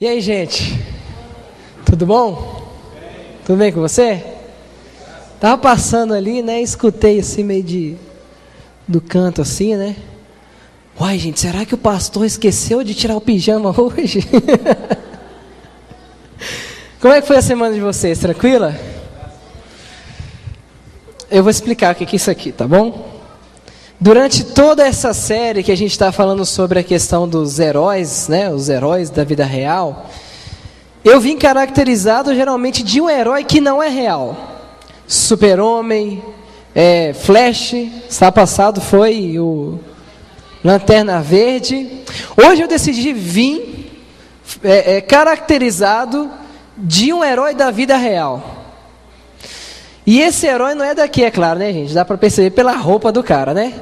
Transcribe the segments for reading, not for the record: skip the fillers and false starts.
E aí, gente? Tudo bom? Tudo bem com você? Tava passando ali, né? Escutei assim meio do canto assim, né? Uai, gente, será que o pastor esqueceu de tirar o pijama hoje? Como é que foi a semana de vocês? Tranquila? Eu vou explicar o que é isso aqui, tá bom? Durante toda essa série que a gente está falando sobre a questão dos heróis, né, os heróis da vida real, eu vim caracterizado geralmente de um herói que não é real. Super-Homem, Flash, sábado passado foi o Lanterna Verde. Hoje eu decidi vir caracterizado de um herói da vida real. E esse herói não é daqui, é claro, né, gente? Dá para perceber pela roupa do cara, né?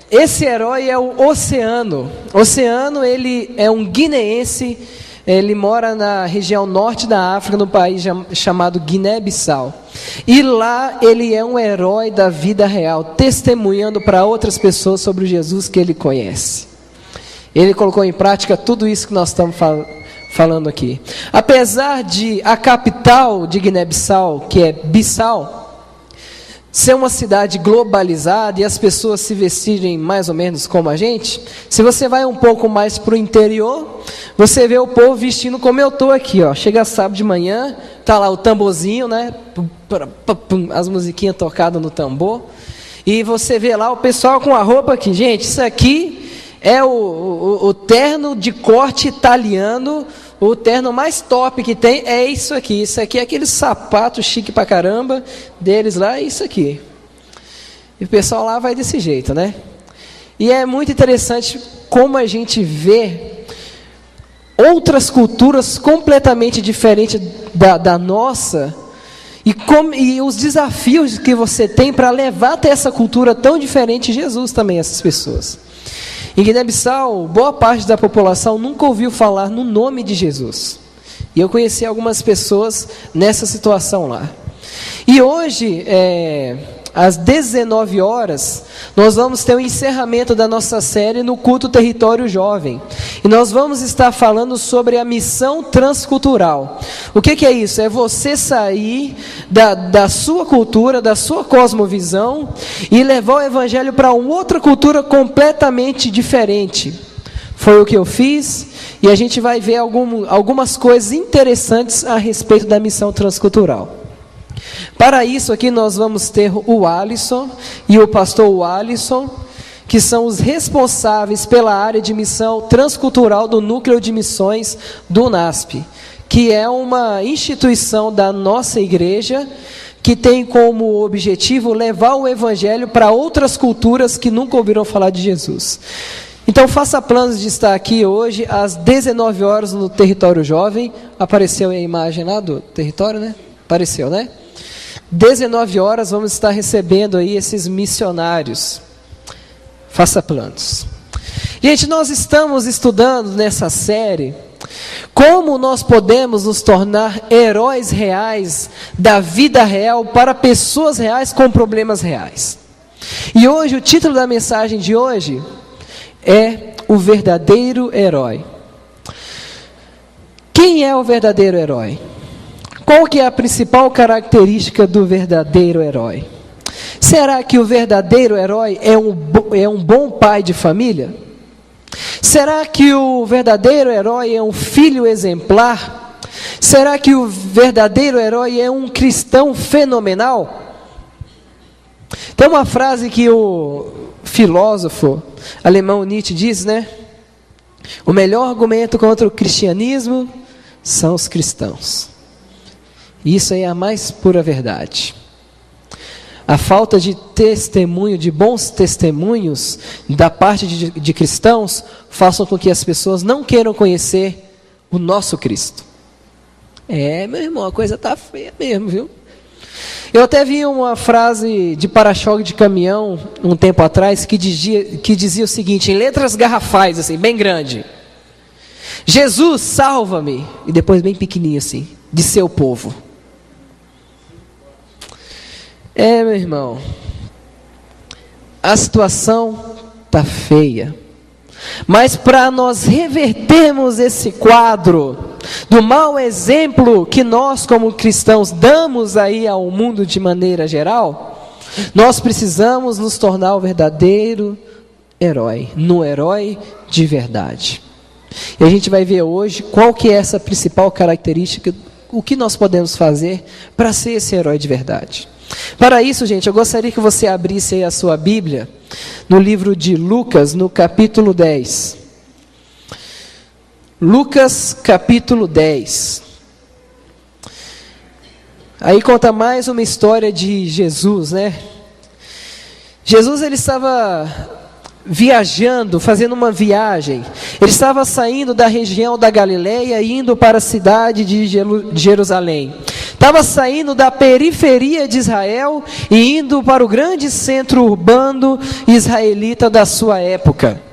Esse herói é o Oceano. Oceano, ele é um guineense, ele mora na região norte da África, no país chamado Guiné-Bissau. E lá ele é um herói da vida real, testemunhando para outras pessoas sobre o Jesus que ele conhece. Ele colocou em prática tudo isso que nós estamos falando aqui. Apesar de a capital de Guiné-Bissau, que é Bissau, ser uma cidade globalizada e as pessoas se vestirem mais ou menos como a gente, se você vai um pouco mais para o interior, você vê o povo vestindo como eu estou aqui, ó. Chega sábado de manhã, tá lá o tamborzinho, né? As musiquinhas tocadas no tambor, e você vê lá o pessoal com a roupa aqui. Gente, isso aqui é o terno de corte italiano. O terno mais top que tem é isso aqui. Isso aqui é aquele sapato chique pra caramba deles lá, é isso aqui. E o pessoal lá vai desse jeito, né? E é muito interessante como a gente vê outras culturas completamente diferentes da nossa, e os desafios que você tem para levar até essa cultura tão diferente de Jesus também, essas pessoas. Em Guiné-Bissau, boa parte da população nunca ouviu falar no nome de Jesus. E eu conheci algumas pessoas nessa situação lá. E hoje, às 19 horas, nós vamos ter o encerramento da nossa série no culto Território Jovem. E nós vamos estar falando sobre a missão transcultural. O que é isso? É você sair da sua cultura, da sua cosmovisão e levar o evangelho para uma outra cultura completamente diferente. Foi o que eu fiz, e a gente vai ver algumas coisas interessantes a respeito da missão transcultural. Para isso aqui nós vamos ter o Alisson e o pastor Alisson, que são os responsáveis pela área de missão transcultural do Núcleo de Missões do NASP, que é uma instituição da nossa igreja que tem como objetivo levar o evangelho para outras culturas que nunca ouviram falar de Jesus. Então faça planos de estar aqui hoje às 19 horas no Território Jovem. Apareceu a imagem lá do território, né? Apareceu, né? 19 horas vamos estar recebendo aí esses missionários. Faça planos. Gente, nós estamos estudando nessa série como nós podemos nos tornar heróis reais da vida real para pessoas reais com problemas reais. E hoje, o título da mensagem de hoje é o verdadeiro herói. Quem é o verdadeiro herói? Qual que é a principal característica do verdadeiro herói? Será que o verdadeiro herói é um bom pai de família? Será que o verdadeiro herói é um filho exemplar? Será que o verdadeiro herói é um cristão fenomenal? Tem uma frase que o filósofo alemão Nietzsche diz, né? O melhor argumento contra o cristianismo são os cristãos. Isso aí é a mais pura verdade. A falta de testemunho, de bons testemunhos da parte de cristãos, façam com que as pessoas não queiram conhecer o nosso Cristo. Meu irmão, a coisa está feia mesmo, viu? Eu até vi uma frase de para-choque de caminhão, um tempo atrás, que dizia o seguinte, em letras garrafais, assim, bem grande: Jesus, salva-me, e depois bem pequenininho assim, de seu povo. Meu irmão, a situação está feia. Mas para nós revertermos esse quadro do mau exemplo que nós como cristãos damos aí ao mundo de maneira geral, nós precisamos nos tornar o verdadeiro herói, no herói de verdade. E a gente vai ver hoje qual que é essa principal característica, o que nós podemos fazer para ser esse herói de verdade. Para isso, gente, eu gostaria que você abrisse aí a sua Bíblia no livro de Lucas, no capítulo 10. Lucas, capítulo 10. Aí conta mais uma história de Jesus, né? Jesus, ele estava viajando, fazendo uma viagem. Ele estava saindo da região da Galileia e indo para a cidade de Jerusalém. Estava saindo da periferia de Israel e indo para o grande centro urbano israelita da sua época.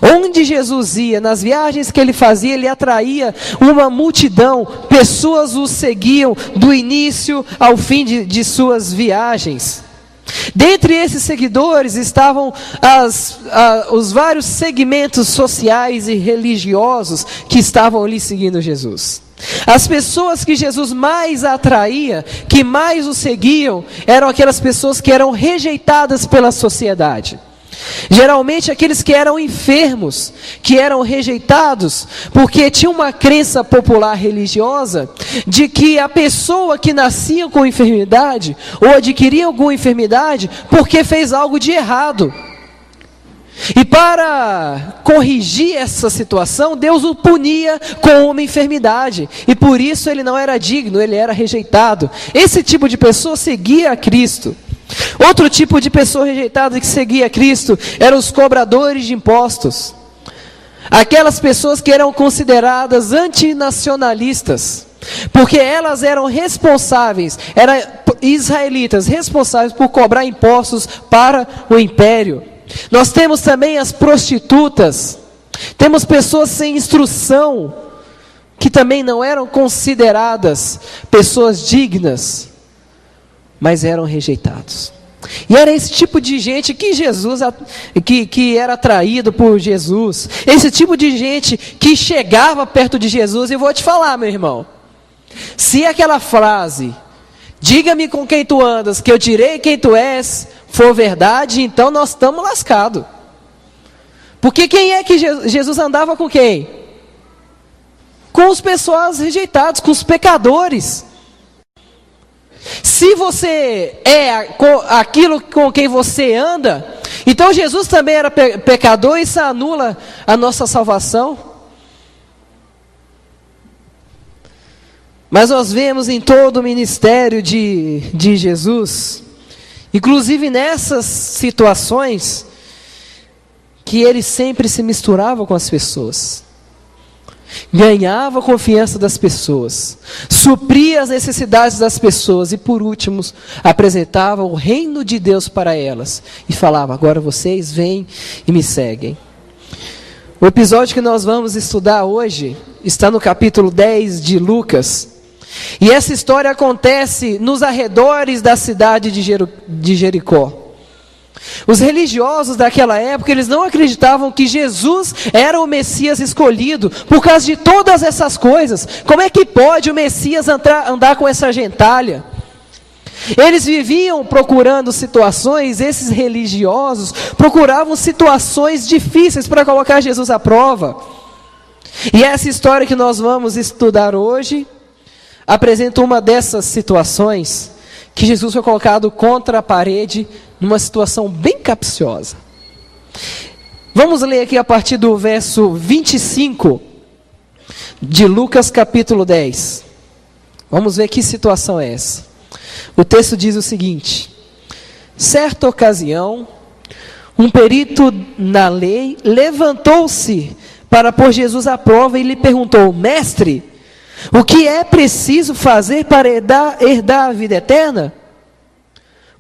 Onde Jesus ia, nas viagens que ele fazia, ele atraía uma multidão, pessoas o seguiam do início ao fim de suas viagens. Dentre esses seguidores estavam os vários segmentos sociais e religiosos que estavam ali seguindo Jesus. As pessoas que Jesus mais atraía, que mais o seguiam, eram aquelas pessoas que eram rejeitadas pela sociedade. Geralmente aqueles que eram enfermos, que eram rejeitados, porque tinha uma crença popular religiosa de que a pessoa que nascia com enfermidade, ou adquiria alguma enfermidade, porque fez algo de errado. E para corrigir essa situação, Deus o punia com uma enfermidade, e por isso ele não era digno, ele era rejeitado. Esse tipo de pessoa seguia a Cristo. Outro tipo de pessoa rejeitada que seguia Cristo eram os cobradores de impostos. Aquelas pessoas que eram consideradas antinacionalistas, porque elas eram responsáveis, eram israelitas responsáveis por cobrar impostos para o império. Nós temos também as prostitutas, temos pessoas sem instrução, que também não eram consideradas pessoas dignas, mas eram rejeitados. E era esse tipo de gente que Jesus, que era atraído por Jesus, esse tipo de gente que chegava perto de Jesus. E vou te falar, meu irmão, se aquela frase, diga-me com quem tu andas, que eu direi quem tu és, for verdade, então nós estamos lascados. Porque quem é que Jesus andava com quem? Com os pessoas rejeitados, com os pecadores. Se você é aquilo com quem você anda, então Jesus também era pecador, e isso anula a nossa salvação. Mas nós vemos em todo o ministério de Jesus, inclusive nessas situações, que ele sempre se misturava com as pessoas, ganhava a confiança das pessoas, supria as necessidades das pessoas e, por último, apresentava o reino de Deus para elas e falava: agora vocês vêm e me seguem. O episódio que nós vamos estudar hoje está no capítulo 10 de Lucas, e essa história acontece nos arredores da cidade de Jericó. Os religiosos daquela época, eles não acreditavam que Jesus era o Messias escolhido por causa de todas essas coisas. Como é que pode o Messias andar com essa gentalha? Eles viviam procurando situações, esses religiosos procuravam situações difíceis para colocar Jesus à prova. E essa história que nós vamos estudar hoje apresenta uma dessas situações que Jesus foi colocado contra a parede, numa situação bem capciosa. Vamos ler aqui a partir do verso 25 de Lucas capítulo 10. Vamos ver que situação é essa. O texto diz o seguinte: certa ocasião, um perito na lei levantou-se para pôr Jesus à prova e lhe perguntou: mestre, o que é preciso fazer para herdar a vida eterna?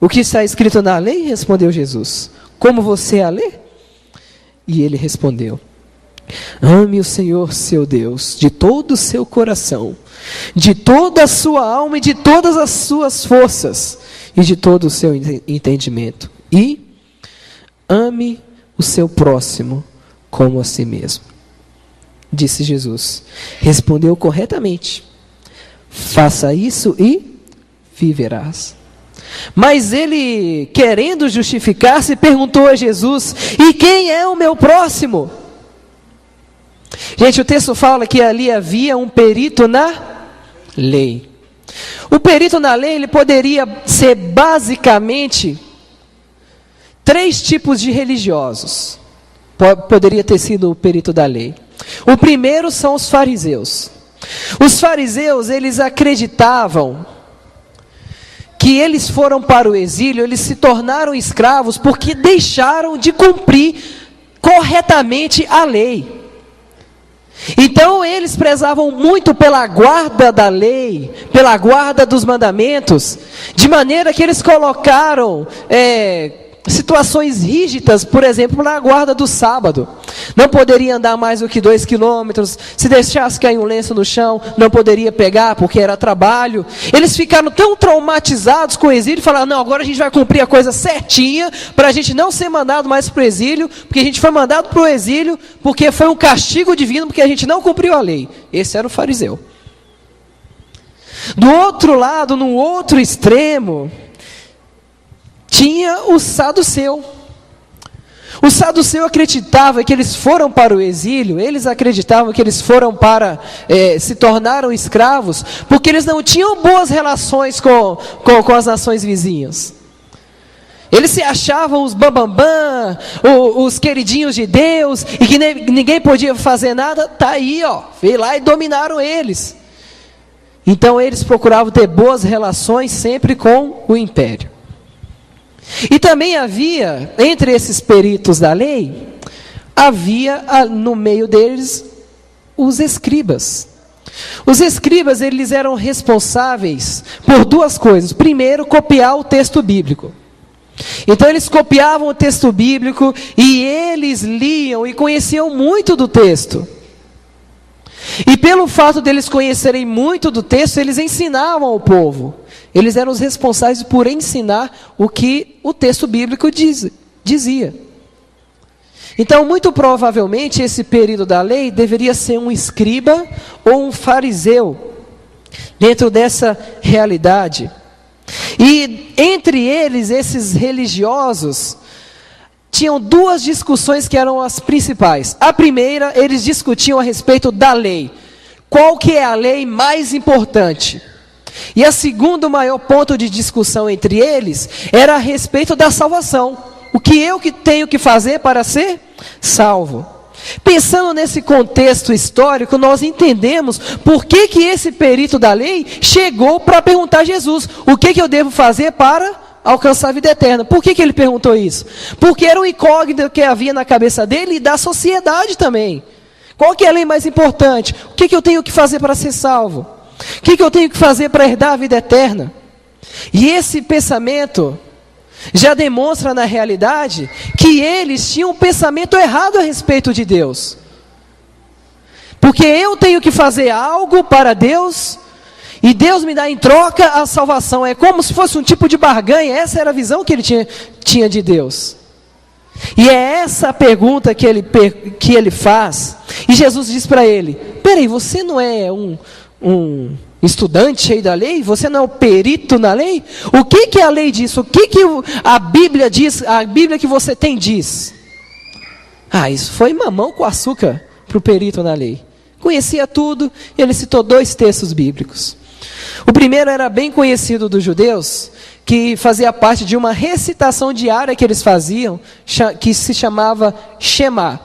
O que está escrito na lei? Respondeu Jesus. Como você a lê? E ele respondeu: ame o Senhor seu Deus de todo o seu coração, de toda a sua alma e de todas as suas forças e de todo o seu entendimento. E ame o seu próximo como a si mesmo. Disse Jesus. Respondeu corretamente. Faça isso e viverás. Mas ele, querendo justificar-se, perguntou a Jesus: e quem é o meu próximo? Gente, o texto fala que ali havia um perito na lei. O perito na lei, ele poderia ser basicamente 3 tipos de religiosos. Poderia ter sido o perito da lei. O primeiro são os fariseus. Os fariseus, eles acreditavam que eles foram para o exílio, eles se tornaram escravos porque deixaram de cumprir corretamente a lei. Então eles prezavam muito pela guarda da lei, pela guarda dos mandamentos, de maneira que eles colocaram situações rígidas, por exemplo, na guarda do sábado. Não poderia andar mais do que 2 quilômetros, se deixasse cair um lenço no chão, não poderia pegar porque era trabalho. Eles ficaram tão traumatizados com o exílio, falaram: não, agora a gente vai cumprir a coisa certinha, para a gente não ser mandado mais para o exílio, porque a gente foi mandado para o exílio, porque foi um castigo divino, porque a gente não cumpriu a lei. Esse era o fariseu. Do outro lado, no outro extremo, tinha o saduceu. O saduceu acreditava que eles foram para o exílio, eles acreditavam que eles foram para, se tornaram escravos, porque eles não tinham boas relações com as nações vizinhas. Eles se achavam os bambambam, os queridinhos de Deus, e que ninguém podia fazer nada. Está aí, veio lá e dominaram eles. Então eles procuravam ter boas relações sempre com o império. E também havia, entre esses peritos da lei, havia no meio deles os escribas. Os escribas, eles eram responsáveis por 2 coisas. Primeiro, copiar o texto bíblico. Então eles copiavam o texto bíblico e eles liam e conheciam muito do texto. E pelo fato deles conhecerem muito do texto, eles ensinavam ao povo. Eles eram os responsáveis por ensinar o que o texto bíblico dizia. Então, muito provavelmente, esse período da lei deveria ser um escriba ou um fariseu, dentro dessa realidade. E entre eles, esses religiosos, tinham 2 discussões que eram as principais. A primeira, eles discutiam a respeito da lei. Qual que é a lei mais importante? E a segundo maior ponto de discussão entre eles era a respeito da salvação. O que eu tenho que fazer para ser salvo? Pensando nesse contexto histórico, nós entendemos por que esse perito da lei chegou para perguntar a Jesus: o que eu devo fazer para alcançar a vida eterna? Por que ele perguntou isso? Porque era um incógnito que havia na cabeça dele e da sociedade também. Qual que é a lei mais importante? O que eu tenho que fazer para ser salvo? O que eu tenho que fazer para herdar a vida eterna? E esse pensamento já demonstra na realidade que eles tinham um pensamento errado a respeito de Deus. Porque eu tenho que fazer algo para Deus e Deus me dá em troca a salvação. É como se fosse um tipo de barganha. Essa era a visão que ele tinha de Deus. E é essa a pergunta que ele faz. E Jesus diz para ele: peraí, você não é um estudante aí da lei? Você não é o perito na lei? O que a lei diz? O que a Bíblia diz? A Bíblia que você tem diz? Isso foi mamão com açúcar para o perito na lei. Conhecia tudo. Ele citou 2 textos bíblicos. O primeiro era bem conhecido dos judeus, que fazia parte de uma recitação diária que eles faziam, que se chamava Shema.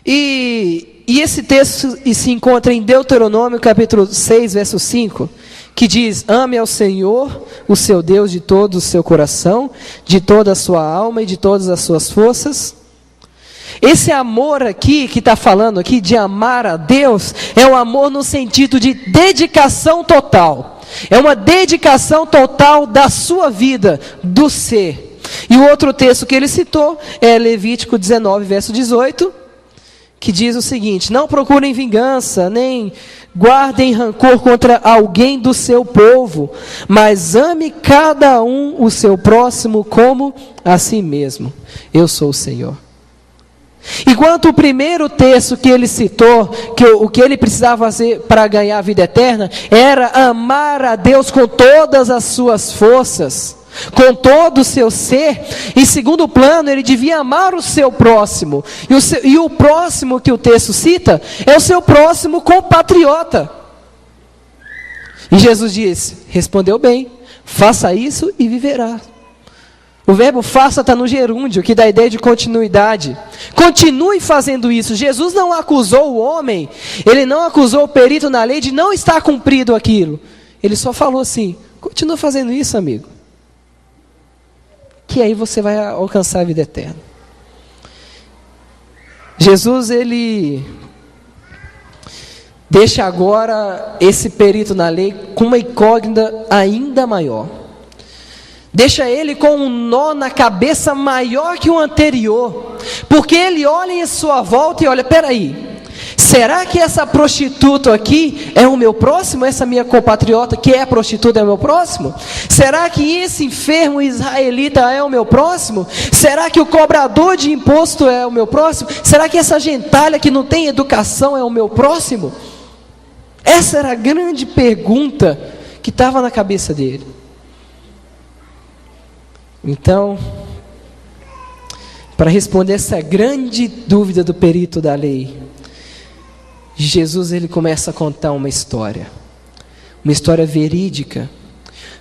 E esse texto se encontra em Deuteronômio capítulo 6, verso 5, que diz: ame ao Senhor, o seu Deus, de todo o seu coração, de toda a sua alma e de todas as suas forças. Esse amor aqui, que está falando aqui de amar a Deus, é um amor no sentido de dedicação total. É uma dedicação total da sua vida, do ser. E o outro texto que ele citou é Levítico 19, verso 18, que diz o seguinte: não procurem vingança, nem guardem rancor contra alguém do seu povo, mas ame cada um o seu próximo como a si mesmo. Eu sou o Senhor. Enquanto o primeiro texto que ele citou, que o que ele precisava fazer para ganhar a vida eterna, era amar a Deus com todas as suas forças, com todo o seu ser. Em segundo plano, ele devia amar o seu próximo. E o próximo que o texto cita é o seu próximo compatriota. E Jesus disse: respondeu bem, faça isso e viverá. O verbo faça está no gerúndio, que dá a ideia de continuidade. Continue fazendo isso. Jesus não acusou o homem, ele não acusou o perito na lei de não estar cumprido aquilo. Ele só falou assim: continua fazendo isso, amigo, que aí você vai alcançar a vida eterna. Jesus, ele deixa agora esse perito na lei com uma incógnita ainda maior. Deixa ele com um nó na cabeça maior que o anterior, porque ele olha em sua volta e olha: peraí, será que essa prostituta aqui é o meu próximo? Essa minha compatriota que é prostituta é o meu próximo? Será que esse enfermo israelita é o meu próximo? Será que o cobrador de imposto é o meu próximo? Será que essa gentalha que não tem educação é o meu próximo? Essa era a grande pergunta que estava na cabeça dele. Então, para responder essa grande dúvida do perito da lei, Jesus, ele começa a contar uma história verídica,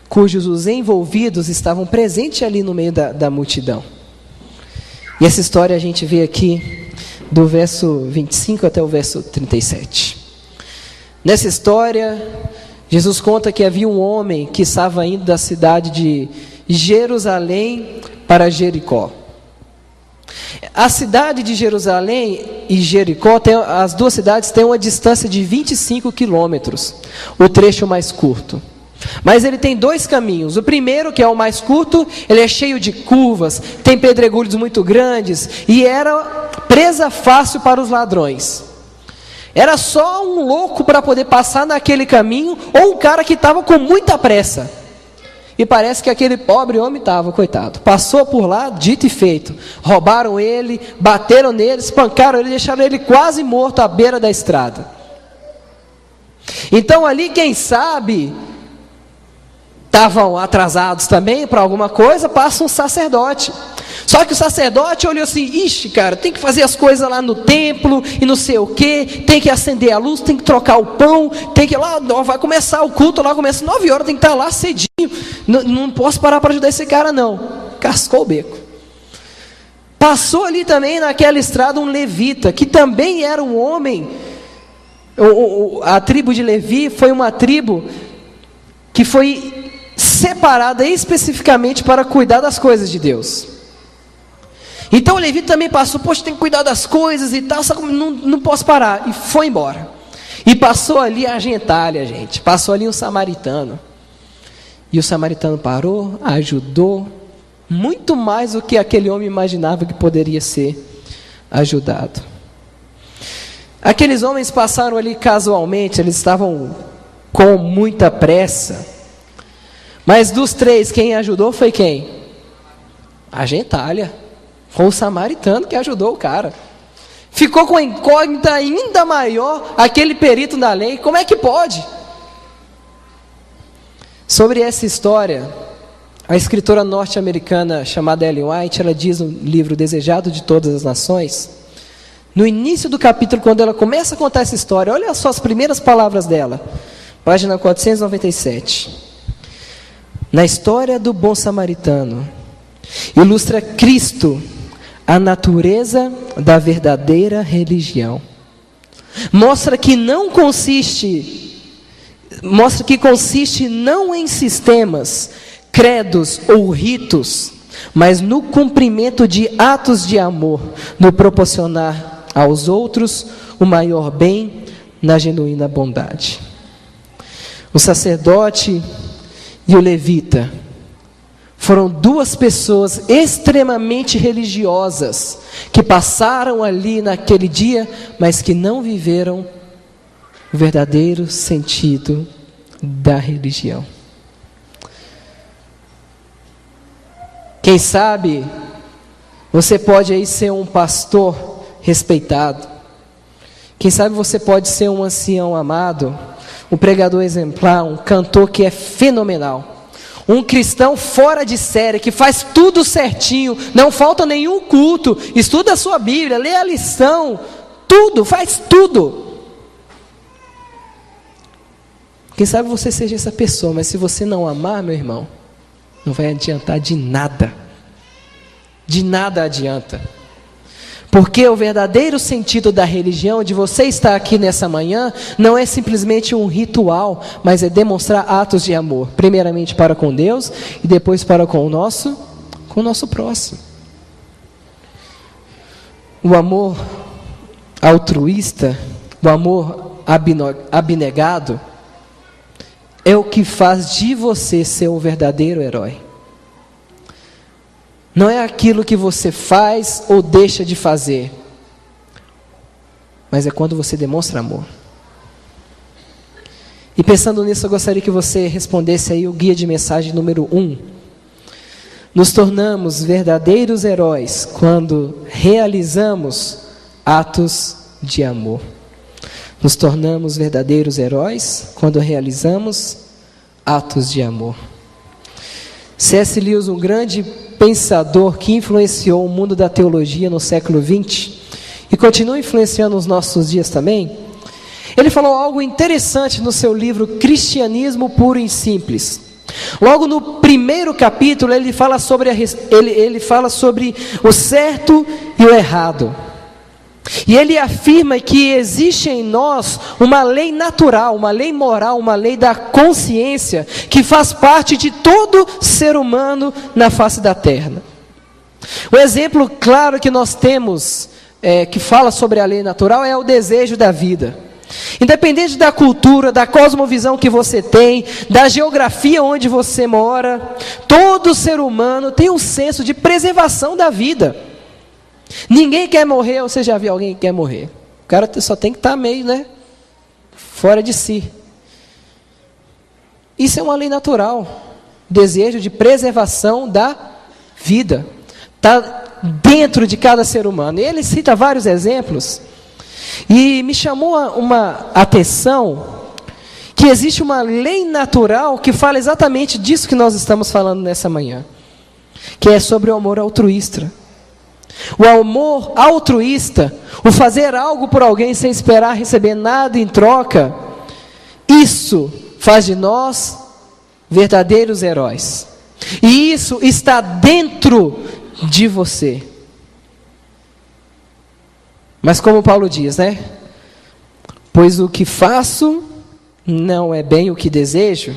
cujos os envolvidos estavam presentes ali no meio da multidão. E essa história a gente vê aqui do verso 25 até o verso 37. Nessa história, Jesus conta que havia um homem que estava indo da cidade de Jerusalém para Jericó. A cidade de Jerusalém e Jericó, as duas cidades têm uma distância de 25 quilômetros, o trecho mais curto. Mas ele tem dois caminhos. O primeiro, que é o mais curto, ele é cheio de curvas, tem pedregulhos muito grandes e era presa fácil para os ladrões. Era só um louco para poder passar naquele caminho, ou um cara que estava com muita pressa. E parece que aquele pobre homem estava, coitado. Passou por lá, dito e feito. Roubaram ele, bateram nele, espancaram ele, deixaram ele quase morto à beira da estrada. Então ali, quem sabe, estavam atrasados também para alguma coisa, passa um sacerdote. Só que o sacerdote olhou assim: ixi, cara, tem que fazer as coisas lá no templo e não sei o que, tem que acender a luz, tem que trocar o pão, tem que ir lá, vai começar o culto lá, começa 9 horas, tem que estar lá cedinho, não posso parar para ajudar esse cara não. Cascou o beco. Passou ali também naquela estrada um levita, que também era um homem. A tribo de Levi foi uma tribo que foi separada especificamente para cuidar das coisas de Deus. Então o levita também passou: poxa, tem que cuidar das coisas e tal, só que não posso parar. E foi embora. E passou ali a gentalha, gente. Passou ali um samaritano. E o samaritano parou, ajudou, muito mais do que aquele homem imaginava que poderia ser ajudado. Aqueles homens passaram ali casualmente, eles estavam com muita pressa. Mas dos três, quem ajudou foi quem? A gentalha. Foi o samaritano que ajudou o cara. Ficou com a incógnita ainda maior aquele perito na lei: como é que pode? Sobre essa história, a escritora norte-americana chamada Ellen White, ela diz no livro Desejado de Todas as Nações, no início do capítulo, quando ela começa a contar essa história, olha só as primeiras palavras dela, página 497. Na história do bom samaritano, ilustra Cristo, a natureza da verdadeira religião. Mostra que consiste não em sistemas, credos ou ritos, mas no cumprimento de atos de amor, no proporcionar aos outros o maior bem, na genuína bondade. O sacerdote e o levita foram duas pessoas extremamente religiosas, que passaram ali naquele dia, mas que não viveram o verdadeiro sentido da religião. Quem sabe, você pode aí ser um pastor respeitado. Quem sabe você pode ser um ancião amado, um pregador exemplar, um cantor que é fenomenal, um cristão fora de série, que faz tudo certinho, não falta nenhum culto, estuda a sua Bíblia, lê a lição, tudo, faz tudo. Quem sabe você seja essa pessoa, mas se você não amar, meu irmão, não vai adiantar de nada. De nada adianta. Porque o verdadeiro sentido da religião, de você estar aqui nessa manhã, não é simplesmente um ritual, mas é demonstrar atos de amor, primeiramente para com Deus e depois para com o nosso próximo. O amor altruísta, o amor abnegado, é o que faz de você ser um verdadeiro herói. Não é aquilo que você faz ou deixa de fazer, mas é quando você demonstra amor. E pensando nisso, eu gostaria que você respondesse aí o guia de mensagem número 1. Nos tornamos verdadeiros heróis quando realizamos atos de amor. Nos tornamos verdadeiros heróis quando realizamos atos de amor. C.S. Lewis, um grande pensador que influenciou o mundo da teologia no século XX e continua influenciando os nossos dias também, ele falou algo interessante no seu livro Cristianismo Puro e Simples. Logo no primeiro capítulo ele fala sobre o certo e o errado. E ele afirma que existe em nós uma lei natural, uma lei moral, uma lei da consciência, que faz parte de todo ser humano na face da terra. O exemplo claro que nós temos, que fala sobre a lei natural, é o desejo da vida. Independente da cultura, da cosmovisão que você tem, da geografia onde você mora, todo ser humano tem um senso de preservação da vida. Ninguém quer morrer, ou você já viu alguém que quer morrer? O cara só tem que estar meio, fora de si. Isso é uma lei natural. Desejo de preservação da vida. Está dentro de cada ser humano. E ele cita vários exemplos. E me chamou uma atenção que existe uma lei natural que fala exatamente disso que nós estamos falando nessa manhã. Que é sobre o amor altruísta. O amor altruísta, o fazer algo por alguém sem esperar receber nada em troca, isso faz de nós verdadeiros heróis. E isso está dentro de você. Mas como Paulo diz, pois o que faço não é bem o que desejo,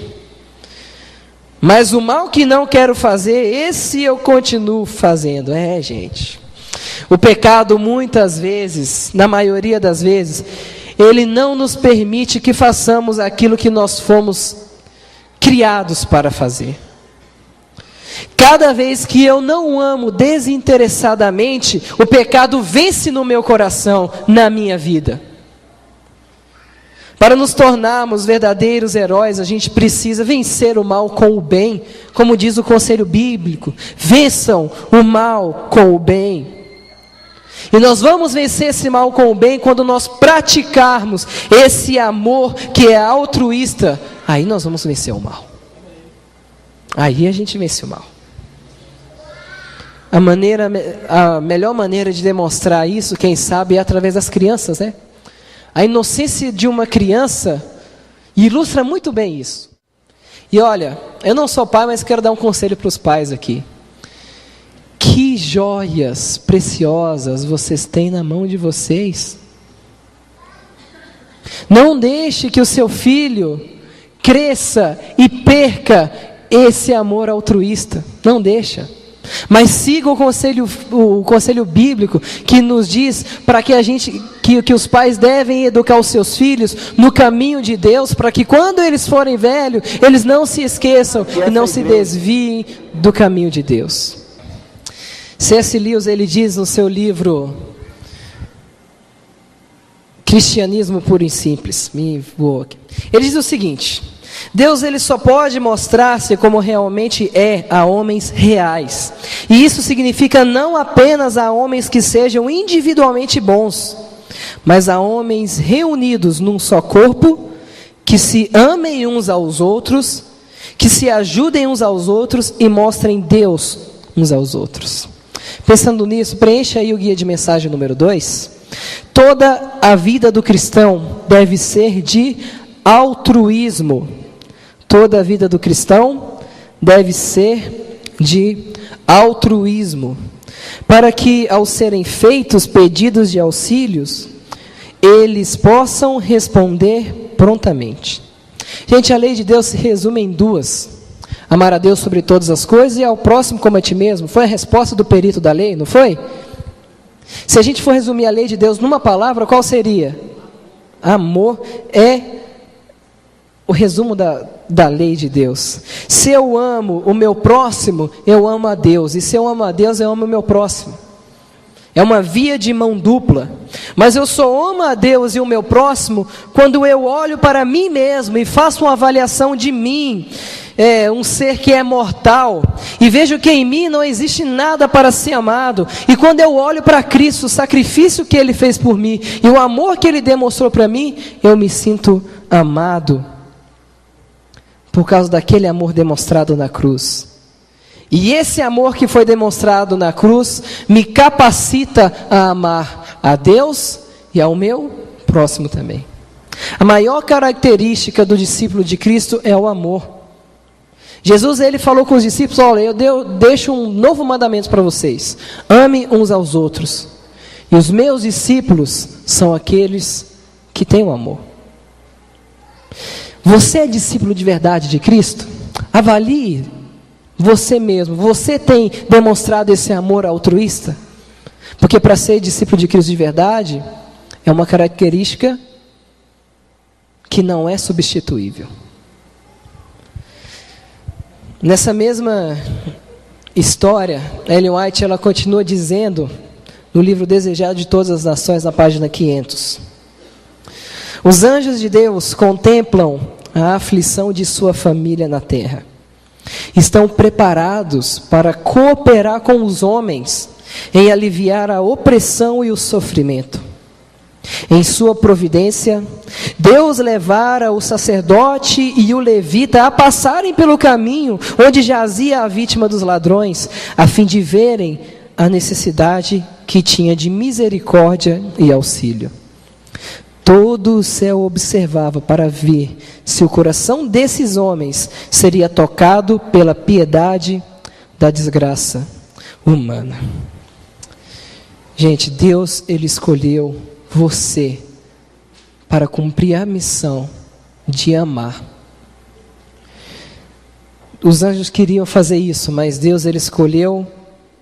mas o mal que não quero fazer, esse eu continuo fazendo. Gente. O pecado muitas vezes, na maioria das vezes, ele não nos permite que façamos aquilo que nós fomos criados para fazer. Cada vez que eu não amo desinteressadamente, o pecado vence no meu coração, na minha vida. Para nos tornarmos verdadeiros heróis, a gente precisa vencer o mal com o bem, como diz o conselho bíblico: vençam o mal com o bem. E nós vamos vencer esse mal com o bem quando nós praticarmos esse amor que é altruísta. Aí nós vamos vencer o mal. Aí a gente vence o mal. A melhor maneira de demonstrar isso, quem sabe, é através das crianças, A inocência de uma criança ilustra muito bem isso. E olha, eu não sou pai, mas quero dar um conselho para os pais aqui. Que joias preciosas vocês têm na mão de vocês. Não deixe que o seu filho cresça e perca esse amor altruísta. Não deixa. Mas siga o conselho bíblico que nos diz para que que os pais devem educar os seus filhos no caminho de Deus, para que quando eles forem velhos, eles não se esqueçam e não se desviem do caminho de Deus. C.S. Lewis, ele diz no seu livro Cristianismo Puro e Simples, ele diz o seguinte: Deus ele só pode mostrar-se como realmente é a homens reais. E isso significa não apenas a homens que sejam individualmente bons, mas a homens reunidos num só corpo, que se amem uns aos outros, que se ajudem uns aos outros e mostrem Deus uns aos outros. Pensando nisso, preencha aí o guia de mensagem número 2. Toda a vida do cristão deve ser de altruísmo. Toda a vida do cristão deve ser de altruísmo, para que, ao serem feitos pedidos de auxílios, eles possam responder prontamente. Gente, a lei de Deus se resume em 2: amar a Deus sobre todas as coisas e ao próximo como a ti mesmo. Foi a resposta do perito da lei, não foi? Se a gente for resumir a lei de Deus numa palavra, qual seria? Amor é o resumo da lei de Deus. Se eu amo o meu próximo, eu amo a Deus. E se eu amo a Deus, eu amo o meu próximo. É uma via de mão dupla. Mas eu só amo a Deus e o meu próximo quando eu olho para mim mesmo e faço uma avaliação de mim, um ser que é mortal, e vejo que em mim não existe nada para ser amado. E quando eu olho para Cristo, o sacrifício que Ele fez por mim e o amor que Ele demonstrou para mim, eu me sinto amado por causa daquele amor demonstrado na cruz. E esse amor que foi demonstrado na cruz me capacita a amar a Deus e ao meu próximo também. A maior característica do discípulo de Cristo é o amor. Jesus ele falou com os discípulos: olha, eu deixo um novo mandamento para vocês: amem uns aos outros. E os meus discípulos são aqueles que têm o amor. Você é discípulo de verdade de Cristo? Avalie você mesmo. Você tem demonstrado esse amor altruísta? Porque para ser discípulo de Cristo de verdade, é uma característica que não é substituível. Nessa mesma história, Ellen White ela continua dizendo, no livro Desejado de Todas as Nações, na página 500: os anjos de Deus contemplam a aflição de sua família na terra. Estão preparados para cooperar com os homens em aliviar a opressão e o sofrimento. Em sua providência, Deus levara o sacerdote e o levita a passarem pelo caminho onde jazia a vítima dos ladrões, a fim de verem a necessidade que tinha de misericórdia e auxílio. Todo o céu observava para ver se o coração desses homens seria tocado pela piedade da desgraça humana. Gente, Deus ele escolheu você para cumprir a missão de amar. Os anjos queriam fazer isso, mas Deus ele escolheu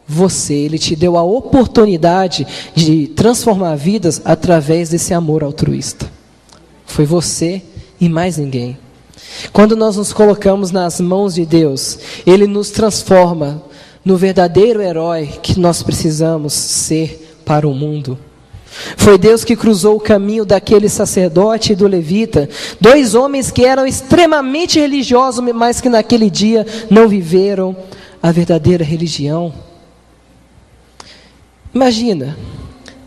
você, Ele te deu a oportunidade de transformar vidas através desse amor altruísta. Foi você e mais ninguém. Quando nós nos colocamos nas mãos de Deus, Ele nos transforma no verdadeiro herói que nós precisamos ser para o mundo. Foi Deus que cruzou o caminho daquele sacerdote e do levita, 2 homens que eram extremamente religiosos, mas que naquele dia não viveram a verdadeira religião. Imagina,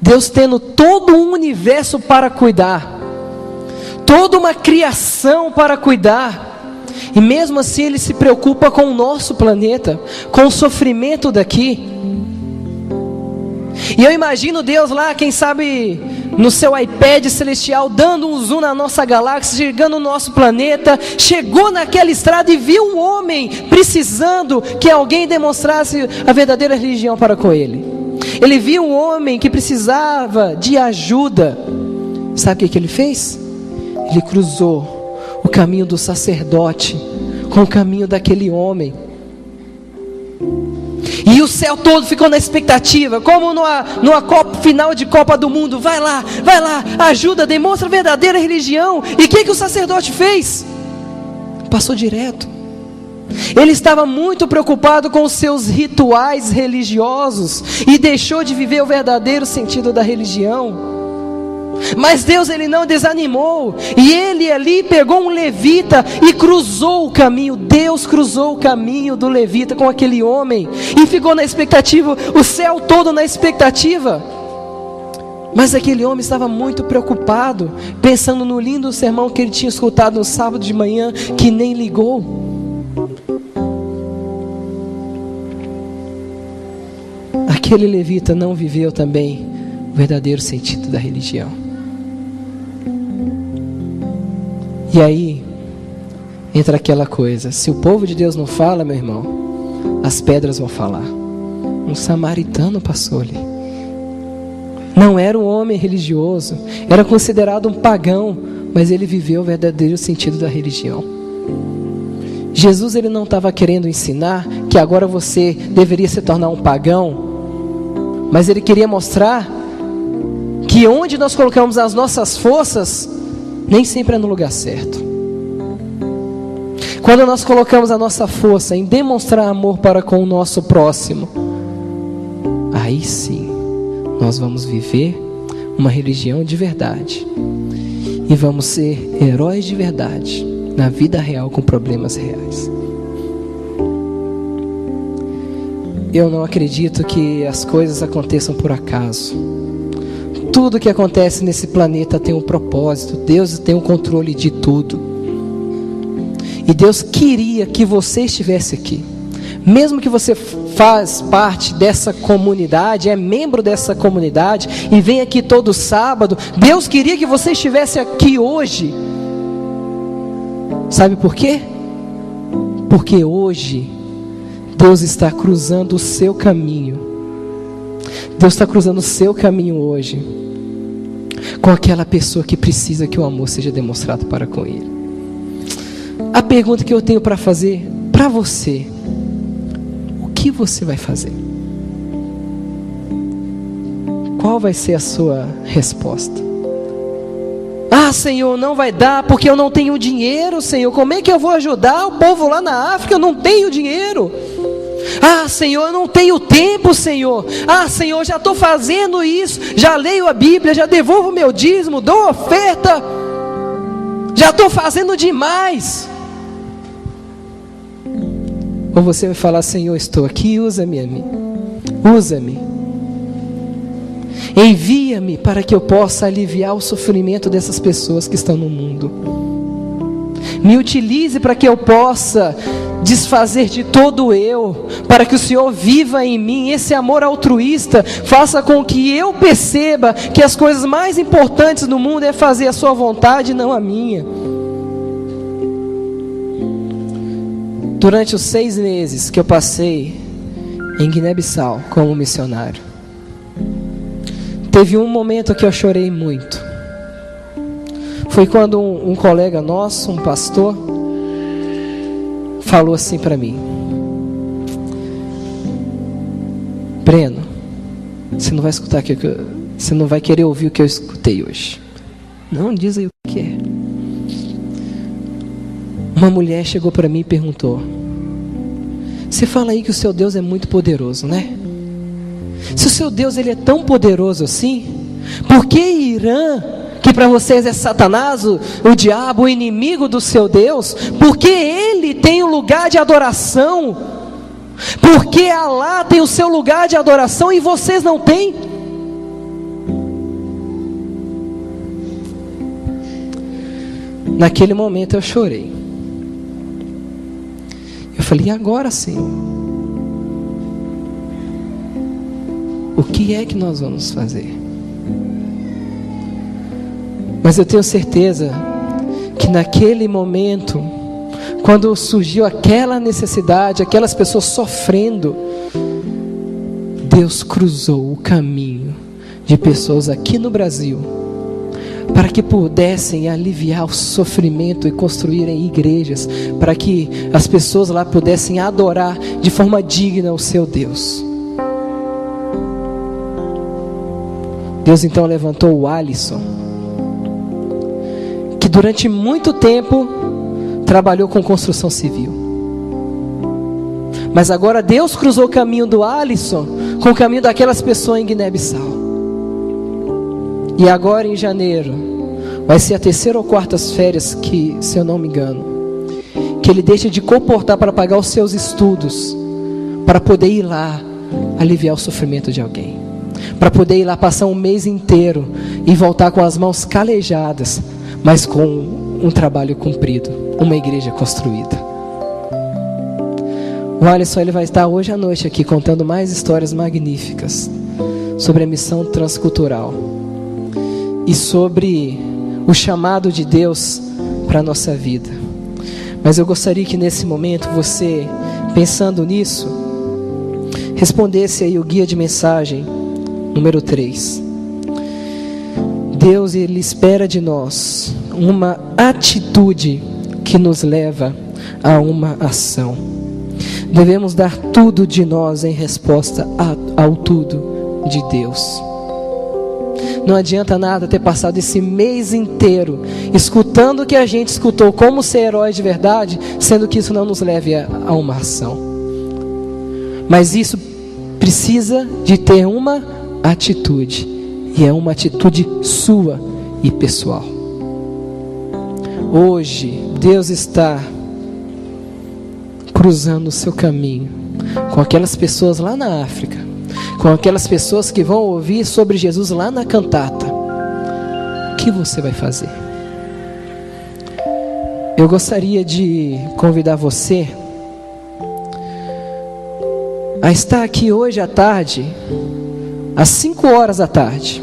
Deus tendo todo um universo para cuidar, toda uma criação para cuidar, e mesmo assim Ele se preocupa com o nosso planeta, com o sofrimento daqui. E eu imagino Deus lá, quem sabe no seu iPad celestial, dando um zoom na nossa galáxia, chegando no nosso planeta, chegou naquela estrada e viu um homem precisando que alguém demonstrasse a verdadeira religião para com ele. Ele viu um homem que precisava de ajuda. Sabe o que ele fez? Ele cruzou o caminho do sacerdote com o caminho daquele homem. E o céu todo ficou na expectativa, como numa final de Copa do Mundo. Vai lá, ajuda, demonstra a verdadeira religião. E o que o sacerdote fez? Passou direto. Ele estava muito preocupado com os seus rituais religiosos e deixou de viver o verdadeiro sentido da religião. Mas Deus, ele não desanimou, e ele ali pegou um levita e cruzou o caminho. Deus cruzou o caminho do levita com aquele homem, e ficou na expectativa, o céu todo na expectativa. Mas aquele homem estava muito preocupado, pensando no lindo sermão que ele tinha escutado no sábado de manhã, que nem ligou. Aquele levita não viveu também o verdadeiro sentido da religião. E aí entra aquela coisa: se o povo de Deus não fala, meu irmão, as pedras vão falar. Um samaritano passou ali. Não era um homem religioso, era considerado um pagão, mas ele viveu o verdadeiro sentido da religião. Jesus, ele não estava querendo ensinar que agora você deveria se tornar um pagão, mas ele queria mostrar que onde nós colocamos as nossas forças, nem sempre é no lugar certo. Quando nós colocamos a nossa força em demonstrar amor para com o nosso próximo, aí sim nós vamos viver uma religião de verdade, e vamos ser heróis de verdade na vida real, com problemas reais. Eu não acredito que as coisas aconteçam por acaso. Tudo que acontece nesse planeta tem um propósito. Deus tem o controle de tudo. E Deus queria que você estivesse aqui. Mesmo que você faz parte dessa comunidade, é membro dessa comunidade e vem aqui todo sábado, Deus queria que você estivesse aqui hoje. Sabe por quê? Porque hoje Deus está cruzando o seu caminho. Deus está cruzando o seu caminho hoje com aquela pessoa que precisa que o amor seja demonstrado para com ele. A pergunta que eu tenho para fazer para você: o que você vai fazer? Qual vai ser a sua resposta? Ah, Senhor, não vai dar porque eu não tenho dinheiro, Senhor. Como é que eu vou ajudar o povo lá na África? Eu não tenho dinheiro. Ah, Senhor, eu não tenho tempo, Senhor. Ah, Senhor, já estou fazendo isso, já leio a Bíblia, já devolvo meu dízimo, dou oferta, já estou fazendo demais. Ou você vai falar: Senhor, estou aqui, usa-me a mim, usa-me, envia-me para que eu possa aliviar o sofrimento dessas pessoas que estão no mundo. Me utilize para que eu possa desfazer de todo eu, para que o Senhor viva em mim. Esse amor altruísta faça com que eu perceba que as coisas mais importantes do mundo é fazer a sua vontade e não a minha. Durante os 6 meses que eu passei em Guiné-Bissau como missionário, teve um momento que eu chorei muito. Foi quando um colega nosso, um pastor, falou assim para mim: Breno, você não vai escutar aqui, você não vai querer ouvir o que eu escutei hoje. Não, diz aí o que é. Uma mulher chegou para mim e perguntou: você fala aí que o seu Deus é muito poderoso, né? Se o seu Deus ele é tão poderoso assim, por que Irã, que para vocês é Satanás, o diabo, o inimigo do seu Deus, porque ele tem um lugar de adoração? Porque Alá tem o seu lugar de adoração e vocês não têm? Naquele momento eu chorei. Eu falei: e agora, Senhor? O que é que nós vamos fazer? Mas eu tenho certeza que naquele momento, quando surgiu aquela necessidade, aquelas pessoas sofrendo, Deus cruzou o caminho de pessoas aqui no Brasil, para que pudessem aliviar o sofrimento e construírem igrejas, para que as pessoas lá pudessem adorar de forma digna o seu Deus. Deus então levantou o Alisson, que durante muito tempo trabalhou com construção civil. Mas agora Deus cruzou o caminho do Alisson com o caminho daquelas pessoas em Guiné-Bissau. E agora em janeiro, vai ser a 3ª ou 4ª férias que, se eu não me engano, que ele deixa de comportar para pagar os seus estudos, para poder ir lá aliviar o sofrimento de alguém, para poder ir lá passar um mês inteiro e voltar com as mãos calejadas, mas com um trabalho cumprido, uma igreja construída. O Alisson, ele vai estar hoje à noite aqui contando mais histórias magníficas sobre a missão transcultural e sobre o chamado de Deus para a nossa vida. Mas eu gostaria que nesse momento você, pensando nisso, respondesse aí o guia de mensagem número 3. Deus, ele espera de nós uma atitude que nos leva a uma ação. Devemos dar tudo de nós em resposta ao tudo de Deus. Não adianta nada ter passado esse mês inteiro escutando o que a gente escutou, como ser herói de verdade, sendo que isso não nos leve a uma ação. Mas isso precisa de ter uma atitude, e é uma atitude sua e pessoal. Hoje, Deus está cruzando o seu caminho com aquelas pessoas lá na África, com aquelas pessoas que vão ouvir sobre Jesus lá na cantata. O que você vai fazer? Eu gostaria de convidar você a estar aqui hoje à tarde, às 5 horas da tarde.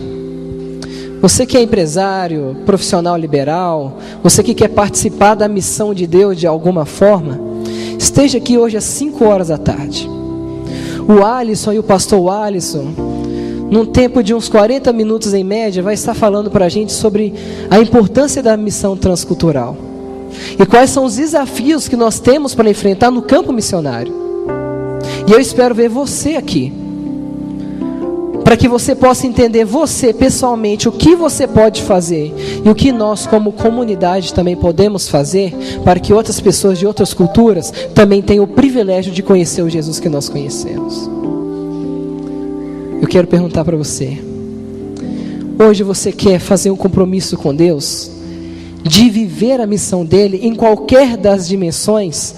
Você que é empresário, profissional liberal, você que quer participar da missão de Deus de alguma forma, esteja aqui hoje às 5 horas da tarde. O Alisson e o pastor Alisson, num tempo de uns 40 minutos em média, vai estar falando para a gente sobre a importância da missão transcultural e quais são os desafios que nós temos para enfrentar no campo missionário. E eu espero ver você aqui, para que você possa entender você pessoalmente o que você pode fazer e o que nós como comunidade também podemos fazer para que outras pessoas de outras culturas também tenham o privilégio de conhecer o Jesus que nós conhecemos. Eu quero perguntar para você, hoje você quer fazer um compromisso com Deus de viver a missão dele em qualquer das dimensões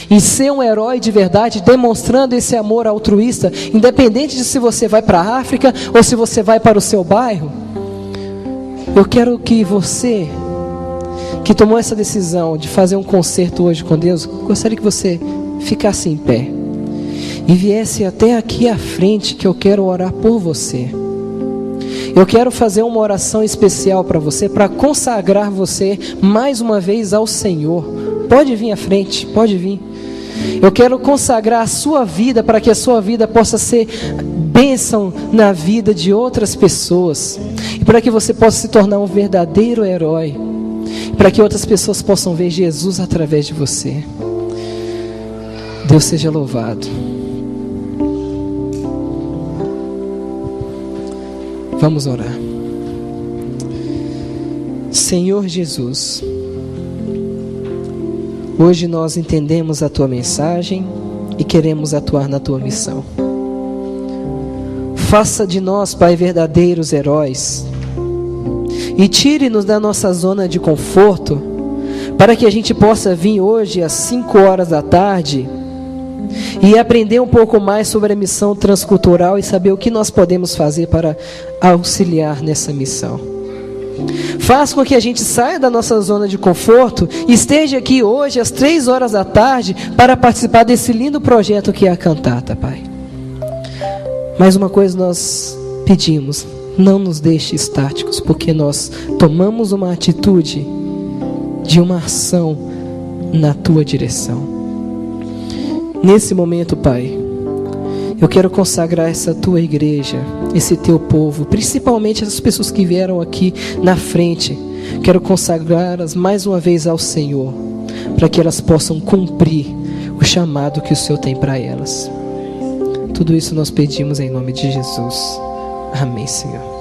e ser um herói de verdade, demonstrando esse amor altruísta, independente de se você vai para a África ou se você vai para o seu bairro? Eu quero que você, que tomou essa decisão de fazer um concerto hoje com Deus, gostaria que você ficasse em pé e viesse até aqui à frente, que eu quero orar por você. Eu quero fazer uma oração especial para você, para consagrar você mais uma vez ao Senhor. Pode vir à frente, pode vir. Eu quero consagrar a sua vida para que a sua vida possa ser bênção na vida de outras pessoas. E para que você possa se tornar um verdadeiro herói. Para que outras pessoas possam ver Jesus através de você. Deus seja louvado. Vamos orar. Senhor Jesus, hoje nós entendemos a Tua mensagem e queremos atuar na Tua missão. Faça de nós, Pai, verdadeiros heróis e tire-nos da nossa zona de conforto para que a gente possa vir hoje às 5 horas da tarde e aprender um pouco mais sobre a missão transcultural e saber o que nós podemos fazer para auxiliar nessa missão. Faça com que a gente saia da nossa zona de conforto e esteja aqui hoje às 3 horas da tarde para participar desse lindo projeto que é a cantata, Pai. Mais uma coisa nós pedimos: não nos deixe estáticos, porque nós tomamos uma atitude de uma ação na Tua direção. Nesse momento, Pai, eu quero consagrar essa Tua igreja, esse Teu povo, principalmente as pessoas que vieram aqui na frente. Quero consagrá-las mais uma vez ao Senhor, para que elas possam cumprir o chamado que o Senhor tem para elas. Tudo isso nós pedimos em nome de Jesus. Amém, Senhor.